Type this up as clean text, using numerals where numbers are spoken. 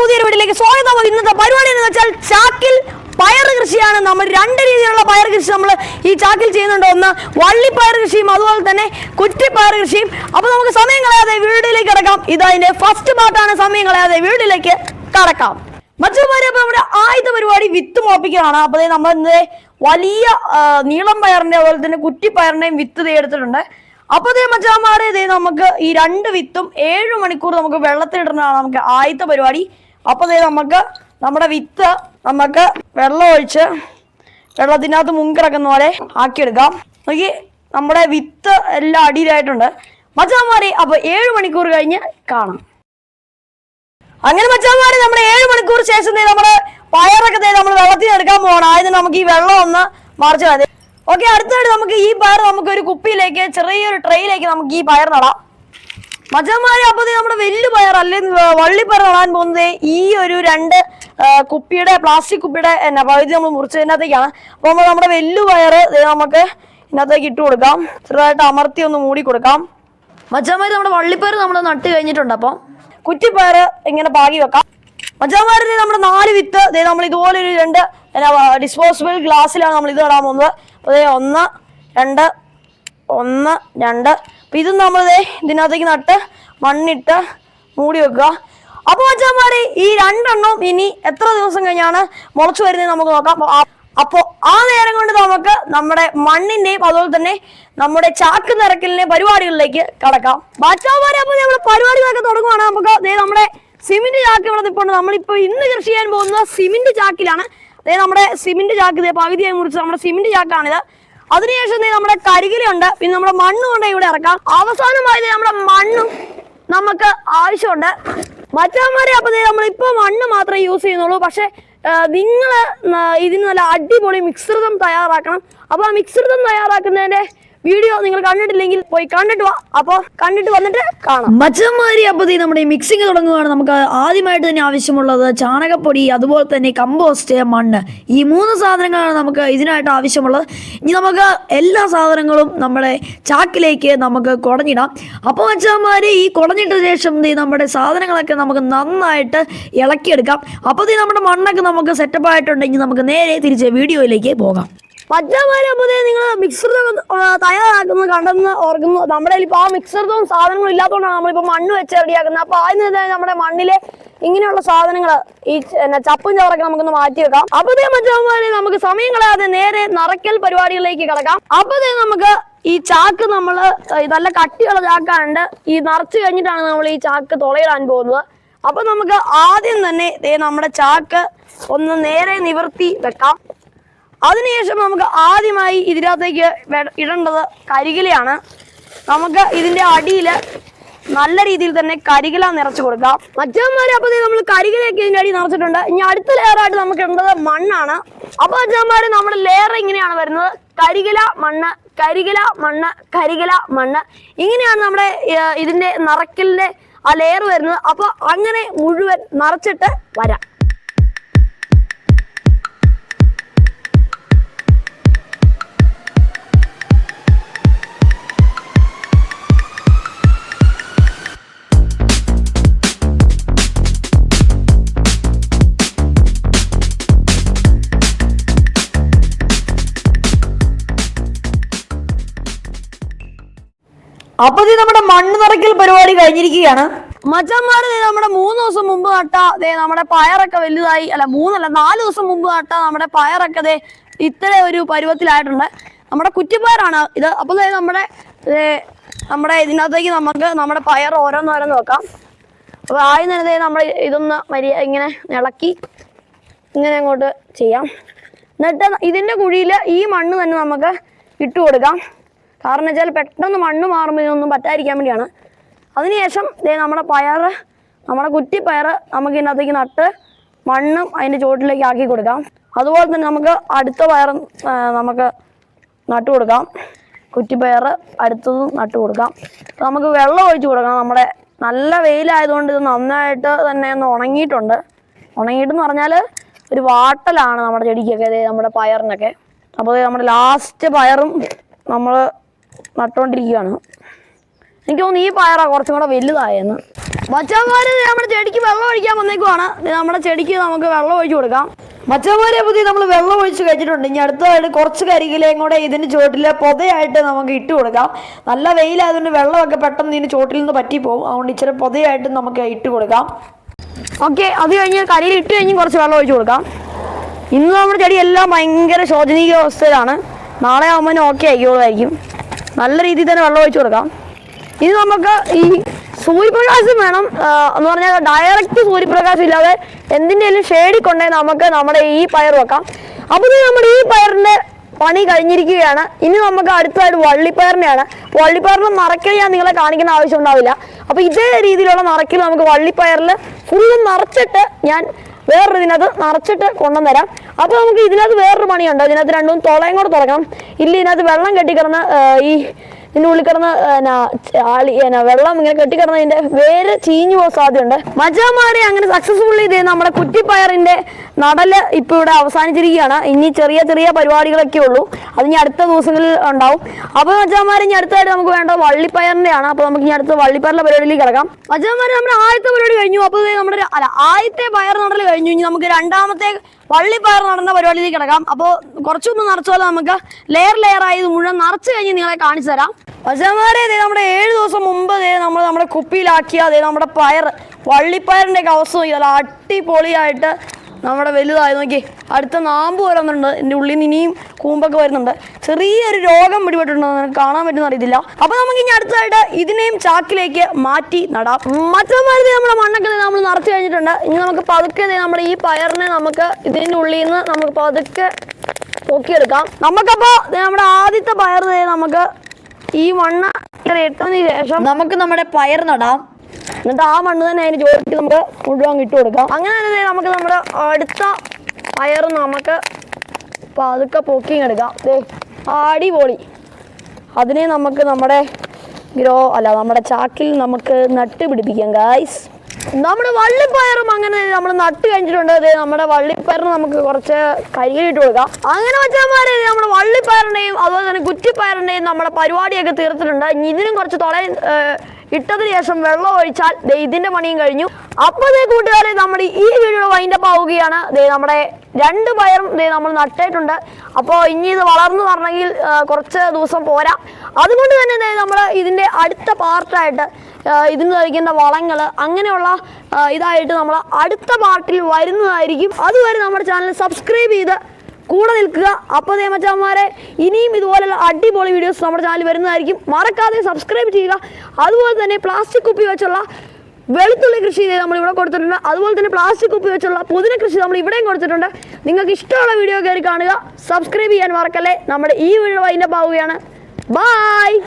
പുതിയൊരു വീട്ടിലേക്ക് സ്വാഗതം. ഇന്നത്തെ പരിപാടി എന്ന് വെച്ചാൽ ചാക്കിൽ പയർ കൃഷിയാണ്. നമ്മൾ രണ്ട് രീതിയിലുള്ള പയർ കൃഷി നമ്മൾ ഈ ചാക്കിൽ ചെയ്യുന്നുണ്ട്. ഒന്ന് വള്ളിപ്പയർ കൃഷിയും അതുപോലെ തന്നെ കുറ്റിപ്പയർ കൃഷിയും. അപ്പോൾ നമുക്ക് സമയം കളയാതെ വീട്ടിലേക്ക് കിടക്കാം. ഇതതിന്റെ ഫസ്റ്റ് പാർട്ടാണ്. സമയം കളയാതെ വീട്ടിലേക്ക് കടക്കാം. മച്ചന്മാരെ, അപ്പോൾ നമ്മുടെ ആദ്യത്തെ പരിപാടി വിത്ത് മുളപ്പിക്കലാണ്. അപ്പോൾ നമ്മൾ വലിയ നീളം പയറിന്റെ അതുപോലെ തന്നെ കുറ്റിപ്പയറിന്റെയും വിത്ത് എടുത്തിട്ടുണ്ട്. അപ്പോൾ മച്ചാന്മാരെ, നമുക്ക് ഈ രണ്ട് വിത്തും 7 മണിക്കൂർ നമുക്ക് വെള്ളത്തിലിടുന്നതാണ് നമുക്ക് ആദ്യത്തെ പരിപാടി. അപ്പോൾ നമുക്ക് നമ്മുടെ വിത്ത് നമുക്ക് വെള്ളം ഒഴിച്ച് വെള്ളത്തിനകത്ത് മുങ്ങിക്കിടക്കുന്ന പോലെ ആക്കിയെടുക്കാം. നോക്കി, നമ്മുടെ വിത്ത് എല്ലാം അടിയിലായിട്ടുണ്ട് മച്ചാന്മാരെ. അപ്പോൾ 7 മണിക്കൂർ കഴിഞ്ഞ് കാണാം. അങ്ങനെ മച്ചാന്മാരെ, നമ്മുടെ 7 മണിക്കൂർ ശേഷം നമ്മുടെ പയറൊക്കെ നമ്മൾ വെള്ളത്തിൽ എടുക്കാൻ പോകണം. ആദ്യം നമുക്ക് ഈ വെള്ളം ഒന്ന് മറിച്ച് മതി. ഓക്കെ, അടുത്തായിട്ട് നമുക്ക് ഈ പയർ നമുക്ക് ഒരു കുപ്പിയിലേക്ക് ചെറിയൊരു ട്രെയിലേക്ക് നമുക്ക് ഈ പയർ നടാം മച്ചന്മാരെ. അപ്പോൾ നമ്മുടെ വലിയ പയർ അല്ലെങ്കിൽ വള്ളിപ്പയർ നടാൻ പോകുന്നത് ഈ ഒരു 2 കുപ്പിയുടെ പ്ലാസ്റ്റിക് കുപ്പിയുടെ പകുതി നമ്മൾ മുറിച്ചതിനകത്തേക്കാണ്. അപ്പോൾ നമ്മുടെ വലിയ പയർ നമുക്ക് ഇതിനകത്തേക്ക് ഇട്ട് കൊടുക്കാം. ചെറുതായിട്ട് അമർത്തി ഒന്ന് മൂടി കൊടുക്കാം മച്ചന്മാര്. നമ്മുടെ വള്ളിപ്പയർ നമ്മൾ നട്ട് കഴിഞ്ഞിട്ടുണ്ട്. അപ്പം കുറ്റിപ്പയർ ഇങ്ങനെ പാകി വെക്കാം മച്ചന്മാരെ. നമ്മുടെ 4 വിത്ത് നമ്മൾ ഇതുപോലെ ഒരു 2 ഡിസ്പോസിബിൾ ഗ്ലാസ്സിലാണ് നമ്മൾ ഇത് നടാൻ പോകുന്നത്. അപ്പോൾ 1 2 1 2. അപ്പോൾ ഇതും നമ്മൾ ഇതിനകത്തേക്ക് നട്ട് മണ്ണിട്ട് മൂടി വെക്കുക. അപ്പോൾ മച്ചാന്മാരെ, ഈ 2 എണ്ണം ഇനി എത്ര ദിവസം കഴിഞ്ഞാണ് മുളച്ചു വരുന്നത് നമുക്ക് നോക്കാം. അപ്പോൾ ആ നേരം കൊണ്ട് നമുക്ക് നമ്മുടെ മണ്ണിന്റെയും അതുപോലെ തന്നെ നമ്മുടെ ചാക്ക് നിറക്കലിന്റെ പരിപാടികളിലേക്ക് കടക്കാം മച്ചാന്മാരെ. അപ്പോൾ നമ്മൾ പരിപാടികളൊക്കെ തുടങ്ങുവാണ്. നമുക്ക് നമ്മുടെ സിമെന്റ് ചാക്ക് ഇവിടെ നിൽപ്പുണ്ട്. നമ്മളിപ്പോൾ ഇന്ന് കൃഷി ചെയ്യാൻ പോകുന്നത് സിമെന്റ് ചാക്കിലാണ്. നമ്മുടെ സിമെന്റ് ചാക്ക് പകുതിയായി മുറിച്ച് നമ്മുടെ സിമെന്റ് ചാക്കാണിത്. അതിനുശേഷം നമ്മുടെ കരികിലുണ്ട്, പിന്നെ നമ്മുടെ മണ്ണ് കൊണ്ട് ഇവിടെ ഇറക്കാം. അവസാനമായി നമ്മുടെ മണ്ണും നമുക്ക് ആവശ്യമുണ്ട് മച്ചാന്മാരെ. അപ്പോൾ നമ്മളിപ്പോൾ മണ്ണ് മാത്രമേ യൂസ് ചെയ്യുന്നുള്ളൂ. പക്ഷെ നിങ്ങൾ ഇതിന് നല്ല അടിപൊളി മിശ്രിതം തയ്യാറാക്കണം. അപ്പോൾ ആ മിശ്രിതം തയ്യാറാക്കുന്നതിന്റെ വീഡിയോ നിങ്ങൾ കണ്ടിട്ടില്ലെങ്കിൽ പോയി കണ്ടിട്ട് വാ. അപ്പോൾ കണ്ടിട്ട് വന്നിട്ട് കാണാം മച്ചന്മാരി. അപ്പോൾ നമ്മുടെ മിക്സിങ് തുടങ്ങുകയാണ്. നമുക്ക് ആദ്യമായിട്ട് തന്നെ ആവശ്യമുള്ളത് ചാണകപ്പൊടി, അതുപോലെ തന്നെ കമ്പോസ്റ്റ്, മണ്ണ്. ഈ 3 സാധനങ്ങളാണ് നമുക്ക് ഇതിനായിട്ട് ആവശ്യമുള്ളത്. ഇനി നമുക്ക് എല്ലാ സാധനങ്ങളും നമ്മുടെ ചാക്കിലേക്ക് നമുക്ക് കുടഞ്ഞിടാം. അപ്പോൾ മച്ചന്മാര്, ഈ കുടഞ്ഞിട്ട ശേഷം നമ്മുടെ സാധനങ്ങളൊക്കെ നമുക്ക് നന്നായിട്ട് ഇളക്കിയെടുക്കാം. അപ്പോൾ നമ്മുടെ മണ്ണൊക്കെ നമുക്ക് സെറ്റപ്പ് ആയിട്ടുണ്ടെങ്കിൽ നമുക്ക് നേരെ തിരിച്ച് വീഡിയോയിലേക്ക് പോകാം മച്ചാന്മാരെ. അപ്പോൾ നിങ്ങൾ മിക്സറും തയ്യാറാക്കുന്നത് കണ്ടെന്ന് ഓർക്കുന്നു. നമ്മുടെ ഇപ്പോൾ ആ മിക്സറും സാധനങ്ങളും ഇല്ലാത്തതുകൊണ്ടാണ് നമ്മളിപ്പോൾ മണ്ണ് വെച്ച് റെഡിയാക്കുന്നത്. അപ്പോൾ ആദ്യം നമ്മുടെ മണ്ണിലെ ഇങ്ങനെയുള്ള സാധനങ്ങൾ ഈ ചപ്പും ചവറൊക്കെ നമുക്കൊന്ന് മാറ്റി വെക്കാം. അപ്പോൾ മച്ചാന്മാരെ, നമുക്ക് സമയം കളയാതെ നേരെ നിറയ്ക്കൽ പരിപാടികളിലേക്ക് കിടക്കാം. അപ്പോൾ നമുക്ക് ഈ ചാക്ക് നമ്മൾ നല്ല കട്ടിയുള്ള ചാക്കാനുണ്ട്. ഈ നിറച്ച് കഴിഞ്ഞിട്ടാണ് നമ്മൾ ഈ ചാക്ക് തുളയിടാൻ പോകുന്നത്. അപ്പോൾ നമുക്ക് ആദ്യം തന്നെ നമ്മുടെ ചാക്ക് ഒന്ന് നേരെ നിവർത്തി വെക്കാം. അതിനുശേഷം നമുക്ക് ആദ്യമായി ഇതിനകത്തേക്ക് ഇടേണ്ടത് കരികിലയാണ്. നമുക്ക് ഇതിന്റെ അടിയിൽ നല്ല രീതിയിൽ തന്നെ കരികില നിറച്ചു കൊടുക്കാം മച്ചാന്മാരെ. അപ്പോൾ നമ്മൾ കരികിലൊക്കെ ഇതിന്റെ അടി നിറച്ചിട്ടുണ്ട്. ഇനി അടുത്ത ലെയറായിട്ട് നമുക്ക് ഇടേണ്ടത് മണ്ണാണ്. അപ്പോൾ മച്ചാന്മാരെ, നമ്മുടെ ലെയർ ഇങ്ങനെയാണ് വരുന്നത്: കരികില മണ്ണ്, കരികില മണ്ണ്, കരികില മണ്ണ്. ഇങ്ങനെയാണ് നമ്മുടെ ഇതിന്റെ നിറയ്ക്കലിന്റെ ആ ലെയർ വരുന്നത്. അപ്പോൾ അങ്ങനെ മുഴുവൻ നിറച്ചിട്ട് വരാം. അപ്പോൾ നമ്മുടെ മണ്ണ് നിറയ്ക്കൽ പരിപാടി കഴിഞ്ഞിരിക്കുകയാണ് മച്ചന്മാര്. നമ്മുടെ 3 ദിവസം മുമ്പ് നട്ട നമ്മുടെ പയറൊക്കെ വലുതായി. അല്ല, 3 അല്ല 4 ദിവസം മുമ്പ് നട്ട നമ്മുടെ പയറൊക്കെ ഇത്ര ഒരു പരുവത്തിലായിട്ടുണ്ട്. നമ്മുടെ കുറ്റിപ്പയറാണ് ഇത്. അപ്പോൾ നമ്മുടെ ഇതിനകത്തേക്ക് നമുക്ക് നമ്മുടെ പയർ ഓരോന്നോരോന്ന് വെക്കാം. അപ്പോൾ ആദ്യം തന്നെ നമ്മൾ ഇതൊന്ന് ഇങ്ങനെ ഇളക്കി ഇങ്ങനെ അങ്ങോട്ട് ചെയ്യാം. എന്നിട്ട് ഇതിൻ്റെ കുഴിയിൽ ഈ മണ്ണ് തന്നെ നമുക്ക് ഇട്ട് കൊടുക്കാം. കാരണം വെച്ചാൽ പെട്ടെന്ന് മണ്ണ് മാറുമ്പോൾ ഇതൊന്നും പറ്റാതിരിക്കാൻ വേണ്ടിയാണ്. അതിനുശേഷം നമ്മുടെ പയർ, നമ്മുടെ കുറ്റിപ്പയർ നമുക്ക് ഇതിനകത്തേക്ക് നട്ട് മണ്ണും അതിൻ്റെ ചുവട്ടിലേക്ക് ആക്കി കൊടുക്കാം. അതുപോലെ തന്നെ നമുക്ക് അടുത്ത പയർ നമുക്ക് നട്ടു കൊടുക്കാം. കുറ്റിപ്പയർ അടുത്തതും നട്ടു കൊടുക്കാം. നമുക്ക് വെള്ളം ഒഴിച്ച് കൊടുക്കാം. നമ്മുടെ നല്ല വെയിലായതുകൊണ്ട് ഇത് നന്നായിട്ട് തന്നെ ഒന്ന് ഉണങ്ങിയിട്ടുണ്ട്. ഉണങ്ങിയിട്ടെന്ന് പറഞ്ഞാൽ ഒരു വാട്ടലാണ് നമ്മുടെ ചെടിക്കൊക്കെ, നമ്മുടെ പയറിനൊക്കെ. അപ്പോൾ നമ്മുടെ ലാസ്റ്റ് പയറും നമ്മൾ നട്ടുകൊണ്ടിരിക്കുകയാണ്. എനിക്ക് തോന്നുന്നു ഈ പയറാ കുറച്ചും കൂടെ വലുതായെന്ന്. മച്ചാന്മാര് നമ്മുടെ ചെടിക്ക് വെള്ളം ഒഴിക്കാൻ വന്നേക്കുവാണ്. നമ്മുടെ ചെടിക്ക് നമുക്ക് വെള്ളം ഒഴിച്ചു കൊടുക്കാം. മച്ചാന്മാരെ പുതിയ നമ്മൾ വെള്ളം ഒഴിച്ച് കഴിച്ചിട്ടുണ്ട്. ഇനി അടുത്തതായിട്ട് കുറച്ച് കരികിലയും കൂടെ ഇതിന് ചുവട്ടിലെ പൊതയായിട്ട് നമുക്ക് ഇട്ട് കൊടുക്കാം. നല്ല വെയിലായതുകൊണ്ട് വെള്ളമൊക്കെ പെട്ടെന്ന് ഇതിന് ചുവട്ടിൽ നിന്ന് പറ്റിപ്പോകും. അതുകൊണ്ട് ഇച്ചിരി പൊതയായിട്ട് നമുക്ക് ഇട്ട് കൊടുക്കാം. ഓക്കെ, അത് കഴിഞ്ഞ് കരിയിൽ ഇട്ട് കഴിഞ്ഞ് കുറച്ച് വെള്ളം ഒഴിച്ച് കൊടുക്കാം. ഇന്ന് നമ്മുടെ ചെടിയെല്ലാം ഭയങ്കര ശോചനീയ അവസ്ഥയിലാണ്. നാളെ ആകുമ്പോൾ ഓക്കെ ആയിക്കോളായിരിക്കും. നല്ല രീതിയിൽ തന്നെ വെള്ളം ഒഴിച്ച് കൊടുക്കാം. ഇനി നമുക്ക് ഈ സൂര്യപ്രകാശം വേണം എന്ന് പറഞ്ഞാൽ ഡയറക്റ്റ് സൂര്യപ്രകാശം ഇല്ലാതെ എന്തിൻ്റെയും ഷേഡിൽ കൊണ്ടേ നമുക്ക് നമ്മുടെ ഈ പയർ വെക്കാം. അപ്പോൾ നമ്മുടെ ഈ പയറിൻ്റെ പണി കഴിഞ്ഞിരിക്കുകയാണ്. ഇനി നമുക്ക് അടുത്തതായിട്ട് വള്ളിപ്പയറിനെയാണ്. വള്ളിപ്പയറിന് നിറയ്ക്കൽ ഞാൻ നിങ്ങളെ കാണിക്കേണ്ട ആവശ്യം ഉണ്ടാവില്ല. അപ്പോൾ ഇതേ രീതിയിലുള്ള നിറയ്ക്കൽ നമുക്ക് വള്ളിപ്പയറിൽ ഫുള്ളും നിറച്ചിട്ട് ഞാൻ വേറൊരു ഇതിനകത്ത് നിറച്ചിട്ട് കൊണ്ടുവന്നരാം. അപ്പോൾ നമുക്ക് ഇതിനകത്ത് വേറൊരു പണിയുണ്ട്. ഇതിനകത്ത് രണ്ടും തുളയും കൂടെ തുറക്കണം. ഇല്ല ഇതിനകത്ത് വെള്ളം കെട്ടിക്കിടന്ന് ഇതിൻ്റെ ഉള്ളിൽ കിടന്ന് വെള്ളം ഇങ്ങനെ കെട്ടിക്കിടന്നതിൻ്റെ വേര് ചീഞ്ഞു പോകാൻ സാധ്യതയുണ്ട്. മച്ചാന്മാരെ അങ്ങനെ സക്സസ്ഫുള്ളി ഇത് നമ്മുടെ കുറ്റിപ്പയറിൻ്റെ നടല് ഇപ്പോൾ ഇവിടെ അവസാനിച്ചിരിക്കുകയാണ്. ഇനി ചെറിയ ചെറിയ പരിപാടികളൊക്കെ ഉള്ളൂ. അത് ഇനി അടുത്ത ദിവസങ്ങളിൽ ഉണ്ടാവും. അപ്പോൾ മച്ചാന്മാരെ ഇനി അടുത്തായിട്ട് നമുക്ക് വേണ്ടത് വള്ളിപ്പയറിൻ്റെയാണ്. അപ്പോൾ നമുക്ക് ഇനി അടുത്ത വള്ളിപ്പയറിൻ്റെ പരിപാടിയിലേക്ക് കിടക്കാം. മച്ചാന്മാരെ നമ്മുടെ ആദ്യത്തെ പരിപാടി കഴിഞ്ഞു. അപ്പോൾ നമ്മുടെ ആദ്യത്തെ പയർ നടൽ കഴിഞ്ഞു. ഇനി നമുക്ക് രണ്ടാമത്തെ വള്ളിപ്പയർ നടന്ന പരിപാടിയിലേക്ക് കിടക്കാം. അപ്പോൾ കുറച്ചൊന്ന് നിറച്ചാൽ നമുക്ക് ലെയർ ആയി മുഴുവൻ നിറച്ച് കഴിഞ്ഞ് നിങ്ങളെ കാണിച്ചു തരാം. മച്ചാന്മാരെ നമ്മുടെ 7 ദിവസം മുമ്പ് നമ്മൾ നമ്മുടെ കുപ്പിയിലാക്കിയ നമ്മുടെ പയർ വള്ളിപ്പയറിൻ്റെ ഒക്കെ അവസ്ഥ നോക്കിയാൽ അടിപൊളിയായിട്ട് നമ്മുടെ വലുതായി നോക്കി. അടുത്ത നാമ്പ് വരുന്നുണ്ട്. എൻ്റെ ഉള്ളിൽ നിന്ന് ഇനിയും കൂമ്പൊക്കെ വരുന്നുണ്ട്. ചെറിയൊരു രോഗം പിടിപെട്ടിട്ടുണ്ടോ എനിക്ക് കാണാൻ പറ്റുന്ന അറിയത്തില്ല. അപ്പോൾ നമുക്ക് ഇനി അടുത്തായിട്ട് ഇതിനെയും ചാക്കിലേക്ക് മാറ്റി നടാം. മറ്റന്മാരെ നമ്മുടെ മണ്ണൊക്കെ നമ്മൾ നിറച്ച് കഴിഞ്ഞിട്ടുണ്ട്. ഇനി നമുക്ക് പതുക്കെ നമ്മുടെ ഈ പയറിനെ നമുക്ക് ഇതിൻ്റെ ഉള്ളിൽ നിന്ന് നമുക്ക് പതുക്കെ പൊക്കിയെടുക്കാം. നമുക്കപ്പോൾ നമ്മുടെ ആദ്യത്തെ പയർ നമുക്ക് ഈ മണ്ണ് ഇട്ടതിന് ശേഷം നമുക്ക് നമ്മുടെ പയർ നടാം. എന്നിട്ട് ആ മണ്ണ് തന്നെ അതിന് ചോദിച്ച് നമുക്ക് മുഴുവൻ ഇട്ട് കൊടുക്കാം. അങ്ങനെ തന്നെ നമുക്ക് നമ്മുടെ അടുത്ത പയർ നമുക്ക് പതുക്കെ പൊക്കിയെടുക്കാം. അടിപൊളി. അതിനെ നമുക്ക് നമ്മുടെ നമ്മുടെ ചാക്കിൽ നമുക്ക് നട്ട് പിടിപ്പിക്കാം ഗായ്സ്. നമ്മുടെ വള്ളിപ്പയറും അങ്ങനെ നമ്മൾ നട്ട് കഴിഞ്ഞിട്ടുണ്ട്. നമ്മുടെ വള്ളിപ്പയറിന് നമുക്ക് കുറച്ച് കരിയിലിട്ട് കൊടുക്കാം. അങ്ങനെ വെച്ചാൽ നമ്മുടെ വള്ളിപ്പയറിൻ്റെയും അതുപോലെ തന്നെ കുറ്റിപ്പയറിൻ്റെയും നമ്മുടെ പരിപാടിയൊക്കെ തീർത്തിട്ടുണ്ട്. ഇനി ഇതിനും കുറച്ച് ഇട്ടതിന് ശേഷം വെള്ളം ഒഴിച്ചാൽ ഇതിന്റെ പണിയും കഴിഞ്ഞു. അപ്പോൾ കൂട്ടുകാരെ നമ്മുടെ ഈ വീഡിയോ വൈൻഡപ്പ് ആവുകയാണ്. നമ്മുടെ 2 പയറും നമ്മൾ നട്ടിട്ടുണ്ട്. അപ്പോൾ ഇനി ഇത് വളർന്നു വരണമെങ്കിൽ കുറച്ച് ദിവസം പോരാ. അതുകൊണ്ട് തന്നെ നമ്മൾ ഇതിൻ്റെ അടുത്ത പാർട്ടായിട്ട് ഇതിന് കഴിക്കേണ്ട വളങ്ങൾ അങ്ങനെയുള്ള ഇതായിട്ട് നമ്മൾ അടുത്ത പാർട്ടിൽ വരുന്നതായിരിക്കും. അതുവരെ നമ്മുടെ ചാനൽ സബ്സ്ക്രൈബ് ചെയ്ത് കൂടെ നിൽക്കുക. അപ്പോൾ മച്ചാന്മാരെ ഇനിയും ഇതുപോലുള്ള അടിപൊളി വീഡിയോസ് നമ്മുടെ ചാനൽ വരുന്നതായിരിക്കും. മറക്കാതെ സബ്സ്ക്രൈബ് ചെയ്യുക. അതുപോലെ തന്നെ പ്ലാസ്റ്റിക് കുപ്പി വെച്ചുള്ള വെളുത്തുള്ളി കൃഷി നമ്മൾ ഇവിടെ കൊടുത്തിട്ടുണ്ട്. അതുപോലെ തന്നെ പ്ലാസ്റ്റിക് കുപ്പി വെച്ചുള്ള പുതിന കൃഷി നമ്മൾ ഇവിടെയും കൊടുത്തിട്ടുണ്ട്. നിങ്ങൾക്ക് ഇഷ്ടമുള്ള വീഡിയോ കയറി കാണുക. സബ്സ്ക്രൈബ് ചെയ്യാൻ മറക്കല്ലേ. നമ്മുടെ ഈ വീഡിയോ വൈൻഡപ്പ് ആവുകയാണ്. ബൈ.